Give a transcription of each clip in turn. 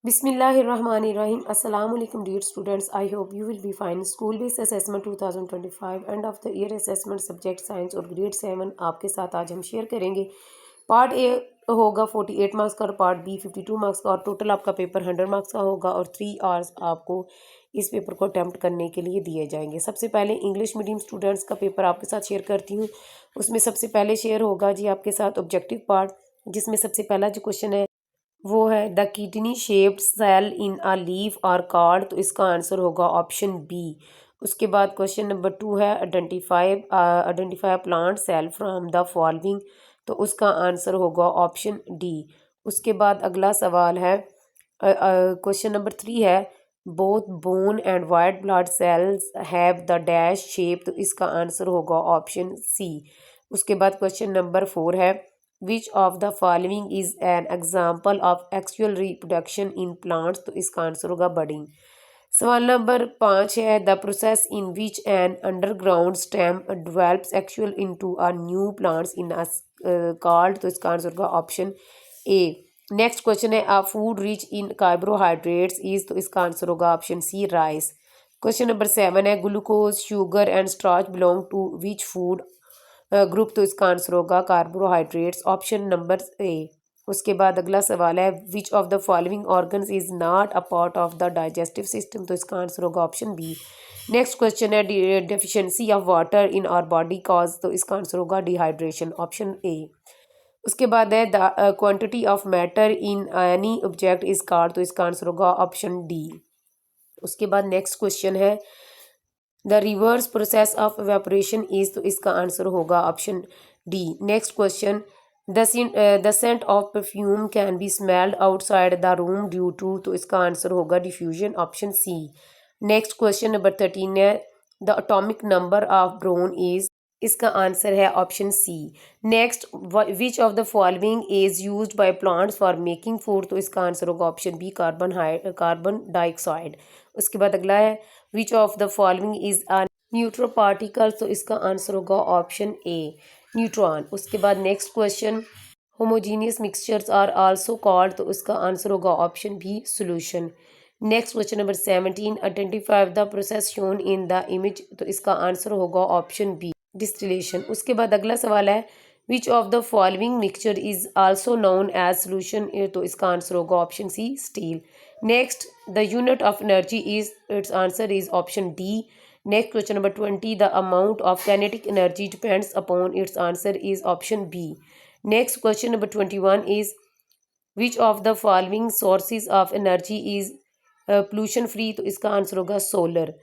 Bismillahirrahmanirrahim. Assalamu alaikum dear students. I hope you will be fine. School based assessment 2025 end of the year assessment subject science और grade 7 आपके साथ आज हम share करेंगे। Part A होगा 48 marks का और पार्ट बी 52 मार्क्स का और टोटल आपका पेपर 100 मार्क्स का होगा और 3 आवर्स आपको इस पेपर को अटैम्प्ट करने के लिए दिए जाएंगे। सबसे पहले इंग्लिश मीडियम स्टूडेंट्स का पेपर आपके साथ शेयर करती हूँ। उसमें सबसे पहले शेयर होगा जी आपके साथ ऑब्जेक्टिव पार्ट, जिसमें सबसे पहला जो क्वेश्चन है वो है the kidney shaped cell in a leaf are called, तो इसका आंसर होगा ऑप्शन बी। उसके बाद क्वेश्चन नंबर 2 है identify plant cell from the following, तो उसका आंसर होगा ऑप्शन डी। उसके बाद अगला सवाल है क्वेश्चन नंबर 3 है both bone and white blood cells have the dash shape, तो इसका आंसर होगा ऑप्शन सी। उसके बाद क्वेश्चन नंबर 4 है which of the following is an example of asexual reproduction in plants, तो इसका आंसर होगा बडिंग। सवाल नंबर 5 है the process in which an underground stem develops actual into a new plants in called, तो इसका answer होगा ऑप्शन ए। नेक्स्ट क्वेश्चन है a food rich in carbohydrates is, तो इसका आंसर होगा option C rice. Question number 7 है glucose sugar and starch belong to which food group, तो इसका आंसर होगा कार्बोहाइड्रेट्स, ऑप्शन नंबर ए। उसके बाद अगला सवाल है which of the following organs is not a part of the digestive system, तो इसका आंसर होगा ऑप्शन बी। नेक्स्ट क्वेश्चन है deficiency of water in our body cause, तो इसका आंसर होगा डिहाइड्रेशन, ऑप्शन ए। उसके बाद है the quantity of matter in any object is called, तो इसका आंसर होगा ऑप्शन डी। उसके बाद नेक्स्ट क्वेश्चन है the reverse process of evaporation is, तो इसका आंसर होगा option D. Next question the scent of perfume can be smelled outside the room due to, तो इसका आंसर होगा diffusion, option C. Next question number 13 है the atomic number of boron is, इसका answer है option C. Next which of the following is used by plants for making food, तो इसका answer होगा option B carbon dioxide. उसके बाद अगला है which of the following is a neutral particle, तो इसका आंसर होगा ऑप्शन ए न्यूट्रॉन। उसके बाद next question homogeneous mixtures are also called, तो इसका आंसर होगा option B solution. Next question number 17 identify the process shown in the image, तो इसका आंसर होगा ऑप्शन बी डिस्टिलेशन। उसके बाद अगला सवाल है which of the following mixture is also known as solution, तो इसका आंसर होगा option C steel. Next the unit of energy is, its answer is option D. Next question number 20 the amount of kinetic energy depends upon, its answer is option B. Next question number 21 is which of the following sources of energy is pollution free, तो इसका answer होगा solar.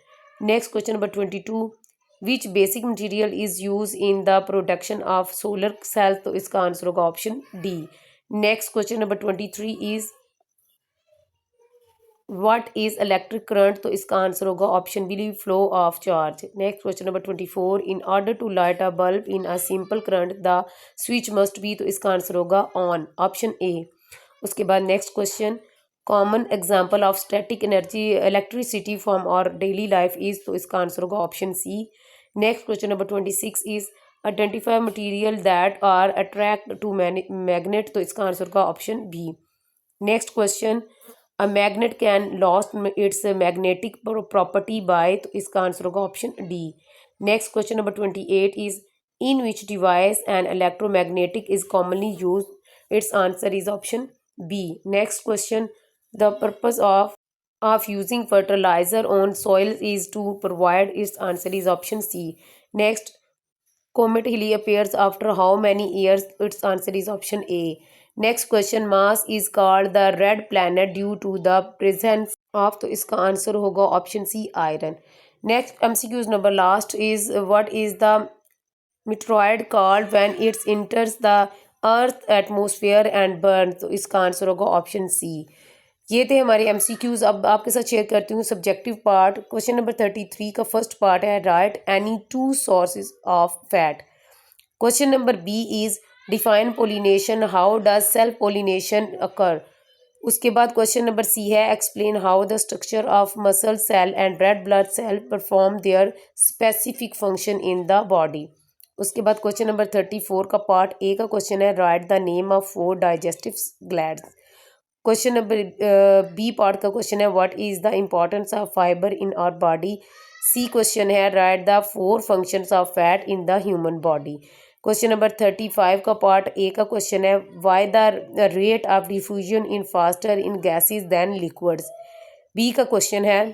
Next question number 22 which basic material is use in the production of solar cell, तो इसका answer होगा option D. Next question number 23 is what is electric current, तो इसका answer होगा option B flow of charge. Next question number 24 in order to light a bulb in a simple current the switch must be, तो इसका answer होगा on, option A. उसके बाद next question common example of static energy electricity from our daily life is, तो इसका answer होगा option C. Next question number 26 is identify material that are attract to magnet, तो इसका answer होगा option B. Next question a magnet can lost its magnetic property by, तो इसका answer होगा option D. Next question number 28 is in which device an electromagnetic is commonly use, its answer is option B. Next question the purpose of using fertilizer on soil is to provide, its answer is option C. Next, comet Halley appears after how many years, its answer is option A. Next question Mars is called the red planet due to the presence of, तो इसका answer होगा option C iron. Next MCQs number last is what is the meteoroid called when it enters the earth atmosphere and burn, तो इसका answer होगा option सी। ये थे हमारे MCQs। अब आपके साथ शेयर करती हूँ सब्जेक्टिव पार्ट। क्वेश्चन नंबर 33 का फर्स्ट पार्ट है write any two sources of fat. Question number B is define pollination, how does self pollination occur. उसके बाद क्वेश्चन नंबर सी है explain how the structure of muscle cell and red blood cell perform their specific function in the body. उसके बाद question number 34 का part A का question है write the name of 4 digestive glands. Question number B part का question है what is the importance of fibre in our body. C question है write the 4 functions of fat in the human body. Question number 35 का part A का question है why the rate of diffusion in faster in gases than liquids. B का question है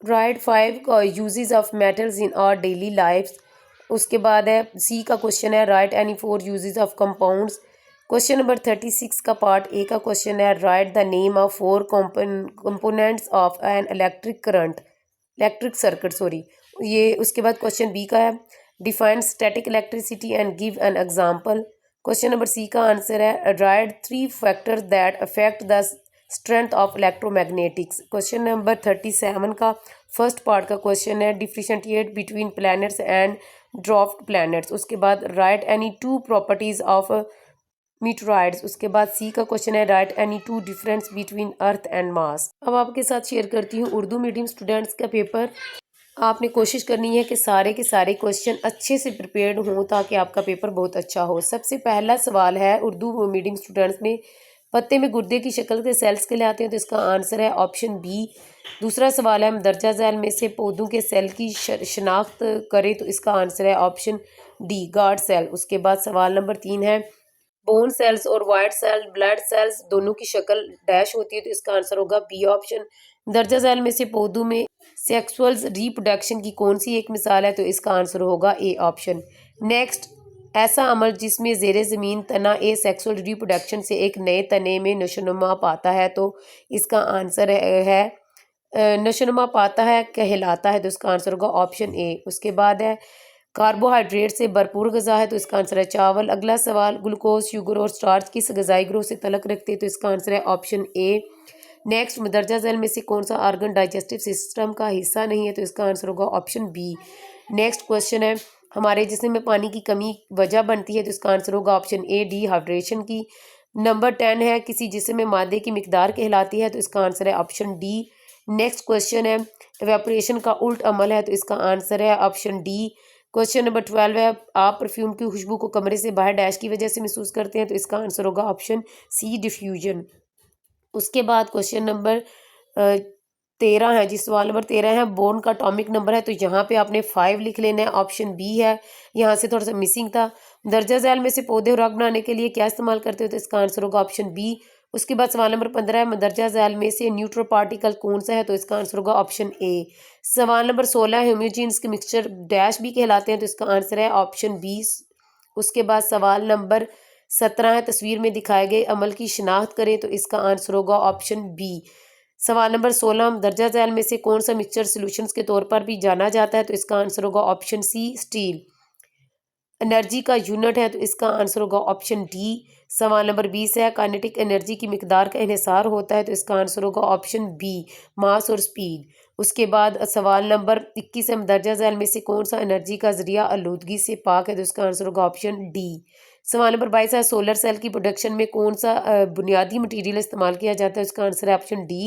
write 5 uses of metals in our daily life. उसके बाद है C का question है write any 4 uses of compounds. Question number 36 का part A का question है write the name of 4 components of an electric circuit sorry. ये उसके बाद क्वेश्चन बी का है define static electricity and give an example. Question number C का answer है write 3 factors that affect the strength of electromagnetics. Question number 37 का first part का question है differentiate between planets and dwarfed planets. उसके बाद write any 2 properties of meteoroids. उसके बाद C का क्वेश्चन है write any 2 difference between earth and Mars. अब आपके साथ शेयर करती हूँ उर्दू मीडियम स्टूडेंट्स का पेपर। आपने कोशिश करनी है कि सारे के सारे क्वेश्चन अच्छे से प्रिपेयर्ड हों ताकि आपका पेपर बहुत अच्छा हो। सबसे पहला सवाल है उर्दू मीडियम स्टूडेंट्स में पत्ते में गुर्दे की शक्ल के सेल्स के लिए आते हैं तो इसका आंसर है ऑप्शन बी। दूसरा सवाल है मदरजा झैल में से पौधों के सेल की शनाख्त करें तो इसका आंसर है ऑप्शन डी गार्ड सेल। उसके बाद सवाल नंबर 3 है बोन सेल्स और वाइट सेल ब्लड सेल्स दोनों की शक्ल डैश होती है तो इसका आंसर होगा बी ऑप्शन। दर्जा झैल में से पौधों में सेक्सुअल रिप्रोडक्शन की कौन सी एक मिसाल है तो इसका आंसर होगा ए ऑप्शन। नेक्स्ट ऐसा अमल जिसमें ज़ेरे ज़मीन तना ए सेक्सुअल रिप्रोडक्शन से एक नए तने में नशोनुमा पाता है तो इसका आंसर है नशोनुमा पाता है कहलाता है तो इसका आंसर होगा ऑप्शन ए। उसके बाद है कार्बोहाइड्रेट से भरपूर गज़ा है तो इसका आंसर है चावल। अगला सवाल ग्लूकोज शुगर और स्टार्च किस गज़ाई ग्रोह से तलक रखते हैं तो इसका आंसर है ऑप्शन ए। नेक्स्ट मदरजा झैल में से कौन सा आर्गन डाइजेस्टिव सिस्टम का हिस्सा नहीं है तो इसका आंसर होगा ऑप्शन बी। नेक्स्ट क्वेश्चन है हमारे जिस्म में पानी की कमी वजह बनती है तो इसका आंसर होगा ऑप्शन ए डिहाइड्रेशन की। नंबर 10 है किसी जिस्म में मादे की मिकदार कहलाती है तो इसका आंसर है ऑप्शन डी। नेक्स्ट क्वेश्चन है एवेपोरेशन का उल्ट अमल है तो इसका आंसर है ऑप्शन डी। क्वेश्चन नंबर 12 है आप परफ्यूम की खुशबू को कमरे से बाहर डैश की वजह से महसूस करते हैं तो इसका आंसर होगा ऑप्शन सी डिफ्यूजन। उसके बाद क्वेश्चन नंबर 13 है जी सवाल नंबर 13 है बोर्न का एटॉमिक नंबर है तो यहाँ पे आपने 5 लिख लेना है ऑप्शन बी है। यहाँ से थोड़ा सा मिसिंग था। दर्जा झैल में से पौधे और रॉक बनाने के लिए क्या इस्तेमाल करते हो तो इसका आंसर होगा ऑप्शन बी। उसके बाद सवाल नंबर 15 है मदरजा झैल में से न्यूट्रल पार्टिकल कौन सा है तो इसका आंसर होगा ऑप्शन ए। सवाल नंबर 16 है होम्योजीन्स के मिक्सचर डैश भी कहलाते हैं तो इसका आंसर है ऑप्शन बी। उसके बाद सवाल नंबर 17 है तस्वीर में दिखाए गए अमल की शिनाख्त करें तो इसका आंसर होगा ऑप्शन बी। सवाल नंबर 16 दर्जा झैल में से कौन सा मिक्सचर सॉल्यूशंस के तौर पर भी जाना जाता है तो इसका आंसर होगा ऑप्शन सी स्टील। एनर्जी का यूनिट है तो इसका आंसर होगा ऑप्शन डी। सवाल नंबर 20 है काइनेटिक एनर्जी की मिकदार का इन्हिसार होता है तो इसका आंसर होगा ऑप्शन बी मास और स्पीड। उसके बाद सवाल नंबर 21 है मदरजा झैल में से कौन सा एनर्जी का जरिया आलूदगी से पाक है तो इसका आंसर होगा ऑप्शन डी। सवाल नंबर 22 है सोलर सेल की प्रोडक्शन में कौन सा बुनियादी मटेरियल इस्तेमाल किया जाता है इसका आंसर है ऑप्शन डी।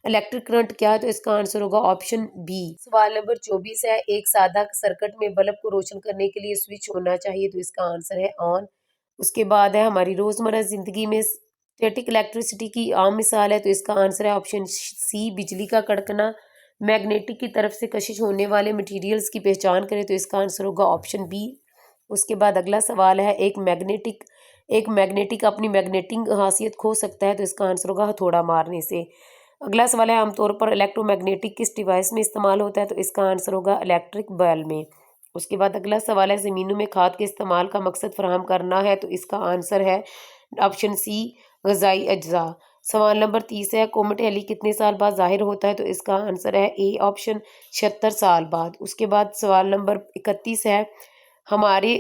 इलेक्ट्रिक करंट क्या है तो इसका आंसर होगा ऑप्शन बी। सवाल नंबर 24 है एक सादा सर्किट में बल्ब को रोशन करने के लिए स्विच होना चाहिए तो इसका आंसर है ऑन। उसके बाद है हमारी रोज़मर्रा ज़िंदगी में स्टैटिक इलेक्ट्रिसिटी की आम मिसाल है तो इसका आंसर है ऑप्शन सी बिजली का कड़कना। मैग्नेटिक की तरफ से कशिश होने वाले मटेरियल्स की पहचान करें तो इसका आंसर होगा ऑप्शन बी। उसके बाद अगला सवाल है एक मैग्नेटिक अपनी मैग्नेटिक खासियत खो सकता है तो इसका आंसर होगा हथौड़ा मारने से। अगला सवाल है आमतौर पर इलेक्ट्रोमैग्नेटिक किस डिवाइस में इस्तेमाल होता है तो इसका आंसर होगा इलेक्ट्रिक बल्ब में। उसके बाद अगला सवाल है ज़मीनों में खाद के इस्तेमाल का मकसद फराहम करना है तो इसका आंसर है ऑप्शन सी ग़िज़ाई अज्जा। सवाल नंबर 30 है कोमेट हेली कितने साल बाद ज़ाहिर होता है तो इसका आंसर है ए ऑप्शन 76 साल बाद। उसके बाद सवाल नंबर 31 है हमारे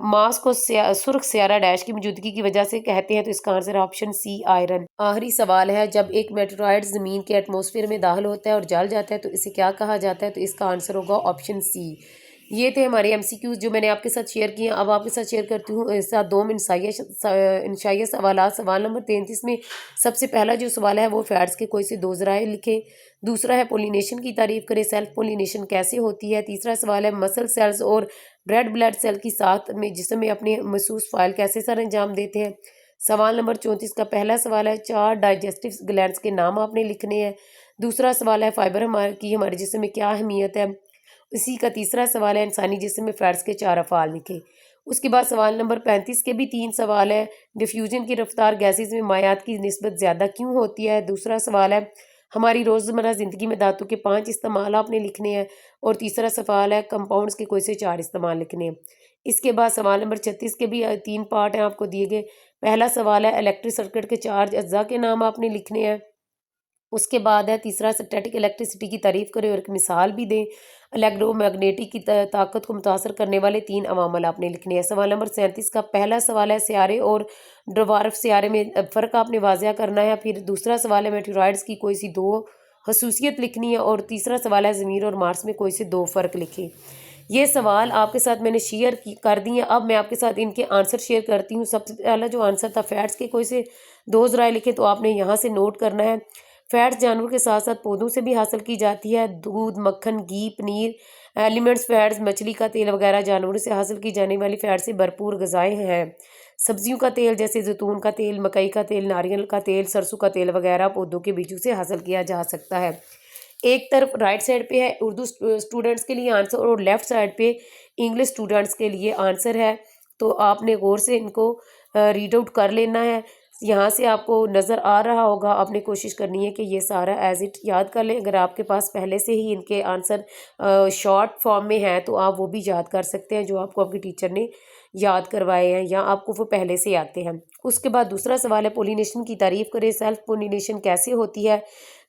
मास को सुर्ख स्यारा डैश की मौजूदगी की वजह से कहते हैं तो इसका आंसर है ऑप्शन सी आयरन। आखिरी सवाल है जब एक मेटेरॉइड ज़मीन के एटमॉस्फेयर में दाखिल होता है और जल जाता है तो इसे क्या कहा जाता है तो इसका आंसर होगा ऑप्शन सी। ये थे हमारे एमसीक्यूज जो मैंने आपके साथ शेयर किए। अब आपके साथ शेयर करती हूँ साथ दो इंशाइया सवाल। सवाल नंबर 33 में सबसे पहला जो सवाल है वो फैट्स के कोई से दो ज़राए लिखें। दूसरा है पोलिनेशन की तारीफ करें सेल्फ पोलिनेशन कैसे होती है। तीसरा सवाल है मसल सेल्स और रेड ब्लड सेल की साथ में जिस्म में अपने महसूस फ़ाइल कैसे सर अंजाम देते हैं। सवाल नंबर 34 का पहला सवाल है, 4 डाइजेस्टिव ग्लैंड्स के नाम आपने लिखने हैं। दूसरा सवाल है, फाइबर हमारे जिस्म में क्या अहमियत है। इसी का तीसरा सवाल है, इंसानी जिस्म में फैट्स के 4 अफ़ाल लिखे। उसके बाद सवाल नंबर 35 के भी 3 सवाल है, डिफ्यूजन की रफ्तार गैसेज में मायात की निस्बत ज़्यादा क्यों होती है। दूसरा सवाल है, हमारी रोज़मर्रा ज़िंदगी में धातु के 5 इस्तेमाल आपने लिखने हैं। और तीसरा सवाल है, कंपाउंड्स के कोई से 4 इस्तेमाल लिखने हैं। इसके बाद सवाल नंबर 36 के भी 3 पार्ट हैं आपको दिए गए। पहला सवाल है, इलेक्ट्रिक सर्किट के 4 अज्जा के नाम आपने लिखने हैं। उसके बाद है तीसरा, स्टैटिक इलेक्ट्रिसिटी की तारीफ करें और एक मिसाल भी दें। इलेक्ट्रोमैग्नेटिक की ताकत को मुतासर करने वाले 3 अवामल आपने लिखने हैं। सवाल नंबर 37 का पहला सवाल है, सियारे और ड्वार्फ सियारे में फ़र्क आपने वाज़िया करना है। फिर दूसरा सवाल है, मेटेरॉइड्स की कोई सी 2 खसूसियत लिखनी है। और तीसरा सवाल है, ज़मीन और मार्स में कोई से 2 फ़र्क लिखें। ये सवाल आपके साथ मैंने कर दिए। अब मैं आपके साथ इनके आंसर शेयर करती हूँ। सबसे पहला जो आंसर था, फैट्स के कोई से 2 ज़राए लिखे, तो आपने यहाँ से नोट करना है। फैट्स जानवर के साथ साथ पौधों से भी हासिल की जाती है। दूध, मक्खन, घी, पनीर, एलिमेंट्स फैट्स, मछली का तेल वगैरह जानवरों से हासिल की जाने वाली फैट से भरपूर ग़िज़ाएँ हैं। सब्जियों का तेल जैसे जैतून का तेल, मकई का तेल, नारियल का तेल, सरसों का तेल वगैरह पौधों के बीजों से हासिल किया जा सकता है। एक तरफ राइट साइड पे है उर्दू स्टूडेंट्स के लिए आंसर और लेफ्ट साइड पे इंग्लिश स्टूडेंट्स के लिए आंसर है। तो आपने गौर से इनको रीड आउट कर लेना है। यहाँ से आपको नज़र आ रहा होगा, आपने कोशिश करनी है कि ये सारा एज इट याद कर लें। अगर आपके पास पहले से ही इनके आंसर शॉर्ट फॉर्म में हैं तो आप वो भी याद कर सकते हैं, जो आपको आपकी टीचर ने याद करवाए हैं या आपको वो पहले से आते हैं। उसके बाद दूसरा सवाल है, पोलिनेशन की तारीफ़ करें। सेल्फ पोलिनेशन कैसे होती है,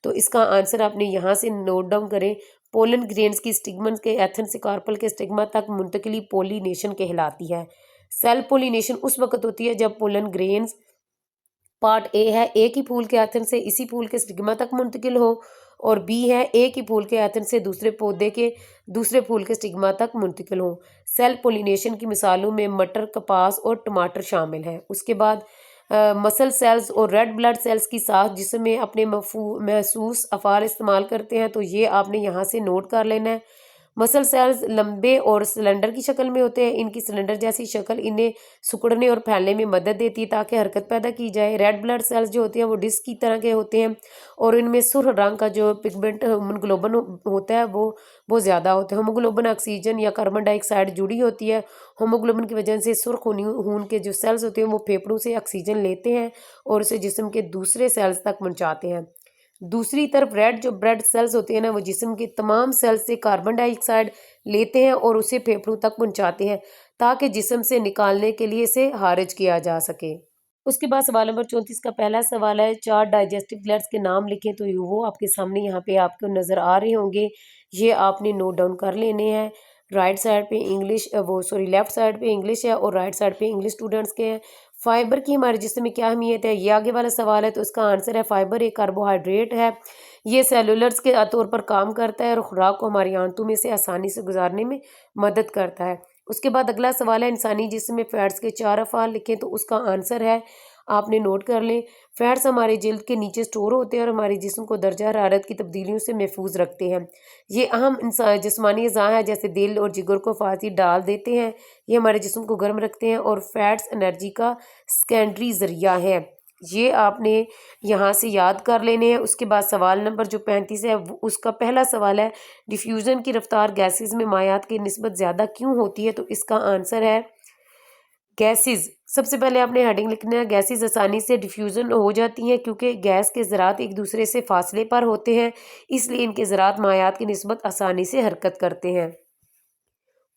तो इसका आंसर आपने यहाँ से नोट डाउन करें। पोलन ग्रेन्स की स्टिग्मन के एथन से कार्पल के स्टिग्मा तक मुंतकिली पोलिनेशन कहलाती है। सेल्फ पोलिनेशन उस वक्त होती है जब पोलन ग्रेन्स पार्ट ए है, एक ही फूल के एथन से इसी फूल के स्टिग्मा तक मुंतकिल हो, और बी है, एक ही फूल के एथन से दूसरे पौधे के दूसरे फूल के स्टिग्मा तक मुंतकिल हो। सेल्फ पोलिनेशन की मिसालों में मटर, कपास और टमाटर शामिल हैं। उसके बाद मसल सेल्स और रेड ब्लड सेल्स की साथ जिसमें अपने महसूस अफ़ाल इस्तेमाल करते हैं, तो ये आपने यहाँ से नोट कर लेना है। मसल सेल्स लंबे और सिलेंडर की शक्ल में होते हैं। इनकी सिलेंडर जैसी शक्ल इन्हें सिकुड़ने और फैलने में मदद देती है ताकि हरकत पैदा की जाए। रेड ब्लड सेल्स जो होते हैं वो डिस्क की तरह के होते हैं और इनमें सुर्ख रंग का जो पिगमेंट हीमोग्लोबिन होता है वो ज़्यादा होता है। हीमोग्लोबिन ऑक्सीजन या कार्बन डाइऑक्साइड जुड़ी होती है। हीमोग्लोबिन की वजह से सुर्ख खून के जो सेल्स होते हैं वो फेफड़ों से ऑक्सीजन लेते हैं और उसे जिस्म के दूसरे सेल्स तक पहुँचाते हैं। दूसरी तरफ रेड जो ब्लड सेल्स होते हैं ना, वो जिस्म के तमाम सेल्स से कार्बन डाइऑक्साइड लेते हैं और उसे फेफड़ों तक पहुंचाते हैं ताकि जिस्म से निकालने के लिए इसे खारिज किया जा सके। उसके बाद सवाल नंबर 34 का पहला सवाल है, 4 डाइजेस्टिव ग्लैंड्स के नाम लिखें। तो वो आपके सामने यहाँ पे आपको नज़र आ रहे होंगे, ये आपने नोट डाउन कर लेने हैं। राइट साइड पे इंग्लिश लेफ्ट साइड पे इंग्लिश है और राइट साइड पे इंग्लिश स्टूडेंट्स के हैं। फाइबर की हमारे जिस्म में क्या अहमियत है, ये आगे वाला सवाल है। तो इसका आंसर है, फाइबर एक कार्बोहाइड्रेट है। ये सेलुलर्स के तौर पर काम करता है और खुराक को हमारी आंतों में से आसानी से गुजारने में मदद करता है। उसके बाद अगला सवाल है, इंसानी जिस्म में फैट्स के 4 अफ़ाल लिखें। तो उसका आंसर है, आपने नोट कर लें, फैट्स हमारे जिल्द के नीचे स्टोर होते हैं और हमारे जिस्म को दर्जा हरारत की तब्दीलियों से महफूज रखते हैं। ये अहम जिस्मानी अज़ा है, जैसे दिल और जिगर को फाती डाल देते हैं। ये हमारे जिस्म को गर्म रखते हैं और फैट्स एनर्जी का सेकेंडरी ज़रिया है। ये आपने यहाँ से याद कर लेने हैं। उसके बाद सवाल नंबर जो 35 है, उसका पहला सवाल है, डिफ्यूज़न की रफ्तार गैसेज में मायात की निस्बत ज़्यादा क्यों होती है। तो इसका आंसर है, गैसेस। सबसे पहले आपने हेडिंग लिखना है, गैसेस आसानी से डिफ्यूज़न हो जाती हैं क्योंकि गैस के ज़रात एक दूसरे से फासले पर होते हैं, इसलिए इनके ज़रात मायात की निस्बत आसानी से हरकत करते हैं।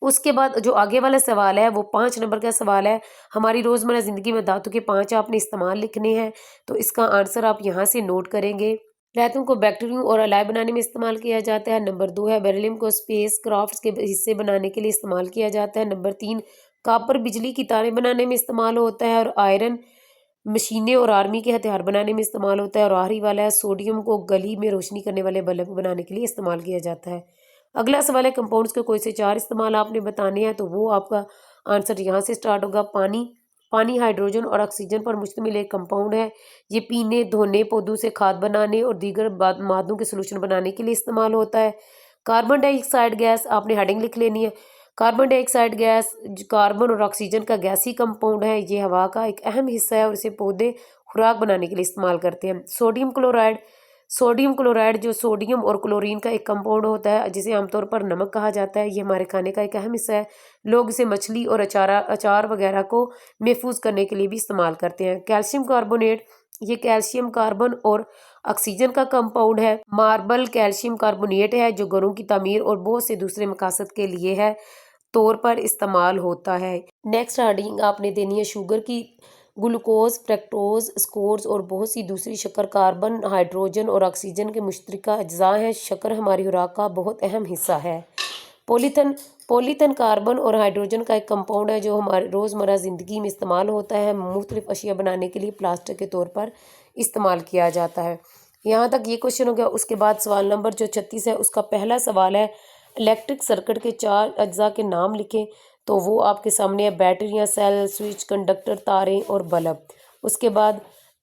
उसके बाद जो आगे वाला सवाल है वो 5 नंबर का सवाल है, हमारी रोज़मर्रा ज़िंदगी में धातु के 5 आपने इस्तेमाल लिखने हैं। तो इसका आंसर आप यहाँ से नोट करेंगे। रेतों को बैक्टीरियम और अलाय बनाने में इस्तेमाल किया जाता है। नंबर 2 है, बेरिलियम को स्पेस क्राफ्ट्स के हिस्से बनाने के लिए इस्तेमाल किया जाता है। नंबर 3, कॉपर बिजली की तारें बनाने में इस्तेमाल होता है और आयरन मशीनें और आर्मी के हथियार बनाने में इस्तेमाल होता है। और आखिरी वाला है, सोडियम को गली में रोशनी करने वाले बल्ब बनाने के लिए इस्तेमाल किया जाता है। अगला सवाल है, कंपाउंड्स के कोई से 4 इस्तेमाल आपने बताने हैं। तो वो आपका आंसर यहाँ से स्टार्ट होगा। पानी हाइड्रोजन और ऑक्सीजन पर मुश्तमिल एक कंपाउंड है। ये पीने, धोने, पौधों से खाद बनाने और दीगर मादों के सोल्यूशन बनाने के लिए इस्तेमाल होता है। कार्बन डाइऑक्साइड गैस आपने हेडिंग लिख लेनी है। कार्बन डाइऑक्साइड गैस कार्बन और ऑक्सीजन का गैसीय कंपाउंड है। ये हवा का एक अहम हिस्सा है और इसे पौधे खुराक बनाने के लिए इस्तेमाल करते हैं। सोडियम क्लोराइड जो सोडियम और क्लोरीन का एक कंपाउंड होता है, जिसे आमतौर पर नमक कहा जाता है, ये हमारे खाने का एक अहम हिस्सा है। लोग इसे मछली और अचार वगैरह को महफूज करने के लिए भी इस्तेमाल करते हैं। कैल्शियम कार्बोनेट, ये कैल्शियम कार्बन और ऑक्सीजन का कंपाउंड है। मार्बल कैल्शियम कार्बोनेट है जो घरों की तामीर और बहुत से दूसरे मकासद के लिए है तौर पर इस्तेमाल होता है। नेक्स्ट हेडिंग आपने देनी है शुगर की। ग्लूकोज, फ्रक्टोज, स्कोर्स और बहुत सी दूसरी शक्कर कार्बन, हाइड्रोजन और ऑक्सीजन के मुश्तरका अज्जा हैं। शक्कर हमारी खुराक का बहुत अहम हिस्सा है। पॉलीथन पॉलीथन कार्बन और हाइड्रोजन का एक कंपाउंड है जो हमारे रोज़मर्रा ज़िंदगी में इस्तेमाल होता है। मुख्तलिफ अशिया बनाने के लिए प्लास्टिक के तौर पर इस्तेमाल किया जाता है। यहाँ तक ये क्वेश्चन हो गया। उसके बाद सवाल नंबर जो 36 है, उसका पहला सवाल है इलेक्ट्रिक सर्किट के 4 अज्जा के नाम लिखें। तो वो आपके सामने है, बैटरियाँ, सेल, स्विच, कंडक्टर, तारें और बल्ब। उसके बाद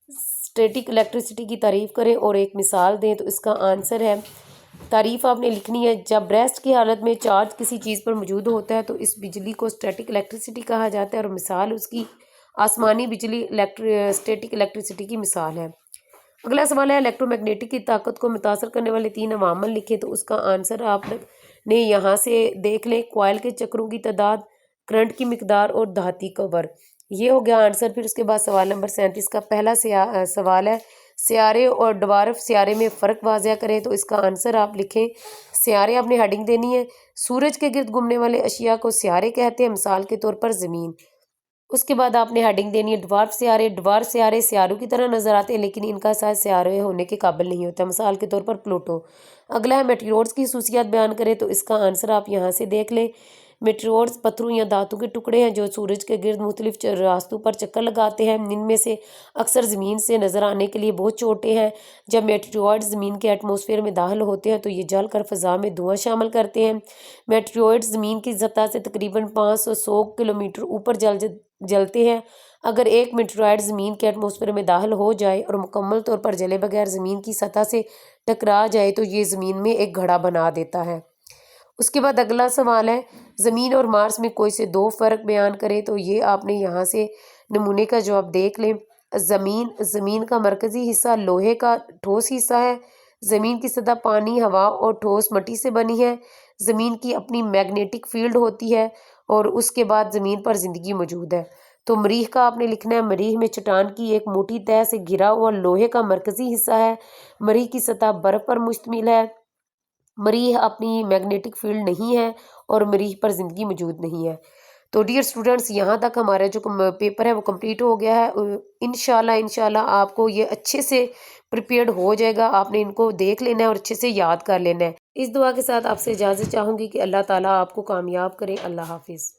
स्टैटिक इलेक्ट्रिसिटी की तारीफ़ करें और एक मिसाल दें। तो इसका आंसर है, तारीफ़ आपने लिखनी है, जब रेस्ट की हालत में चार्ज किसी चीज़ पर मौजूद होता है तो इस बिजली को स्टैटिक इलेक्ट्रिसिटी कहा जाता है और मिसाल उसकी आसमानी बिजली स्टैटिक इलेक्ट्रिसिटी की मिसाल है। अगला सवाल है इलेक्ट्रोमैग्नेटिक की ताकत को मुतासर करने वाले 3 अवामल लिखे। तो उसका आंसर आपने यहाँ से देख लें, कॉइल के चक्रों की तादाद, करंट की मिकदार और धाती कवर। ये हो गया आंसर। फिर उसके बाद सवाल नंबर 37 का पहला सवाल है सियारे और डवार्फ सियारे में फ़र्क वाज़ह करें। तो इसका आंसर आप लिखें, सियारे आपने हेडिंग देनी है, सूरज के गिर्द घूमने वाले अशिया को सियारे कहते हैं, मिसाल के तौर पर ज़मीन। उसके बाद आपने हेडिंग देनी है ड्वार्फ सियारे सियारों की तरह नजर आते हैं लेकिन इनका साइज सियारे होने के काबिल नहीं होता, मिसाल के तौर पर प्लूटो। अगला है मेटेरियोड्स की खसूसियात बयान करें। तो इसका आंसर आप यहाँ से देख लें, मेटेरियोड्स पत्थरों या धातु के टुकड़े हैं जो सूरज के गिर्द मुख्तलिफ रास्तों पर चक्कर लगाते हैं। इनमें से अक्सर ज़मीन से नज़र आने के लिए बहुत छोटे हैं। जब मेटेरियोड्स ज़मीन के एटमॉस्फेयर में दाखिल होते हैं तो ये जल कर फ़ज़ा में धुआं शामिल करते हैं। मेटेरियोड्स ज़मीन की सतह से तकरीबन 500 किलोमीटर ऊपर जलते हैं। अगर एक मेटेरॉइड ज़मीन के एटमॉस्फेयर में दाखिल हो जाए और मुकम्मल तौर पर जले बगैर ज़मीन की सतह से टकरा जाए तो ये ज़मीन में एक घड़ा बना देता है। उसके बाद अगला सवाल है ज़मीन और मार्स में कोई से 2 फ़र्क बयान करें। तो ये आपने यहाँ से नमूने का जवाब देख लें। ज़मीन का मरकज़ी हिस्सा लोहे का ठोस हिस्सा है। ज़मीन की सतह पानी, हवा और ठोस मिट्टी से बनी है। ज़मीन की अपनी मैग्नेटिक फील्ड होती है और उसके बाद ज़मीन पर ज़िंदगी मौजूद है। तो मरीख का आपने लिखना है, मरीख में चट्टान की एक मोटी तह से घिरा हुआ लोहे का मरकज़ी हिस्सा है। मरीख की सतह बर्फ़ पर मुश्तमिल है। मरीख अपनी मैग्नेटिक फील्ड नहीं है और मरीख पर ज़िंदगी मौजूद नहीं है। तो डियर स्टूडेंट्स, यहाँ तक हमारा जो पेपर है वो कंप्लीट हो गया है। इंशाल्लाह आपको ये अच्छे से प्रिपेयर्ड हो जाएगा। आपने इनको देख लेना है और अच्छे से याद कर लेना है। इस दुआ के साथ आपसे इजाज़त चाहूँगी कि अल्लाह ताला आपको कामयाब करे। अल्लाह हाफिज़।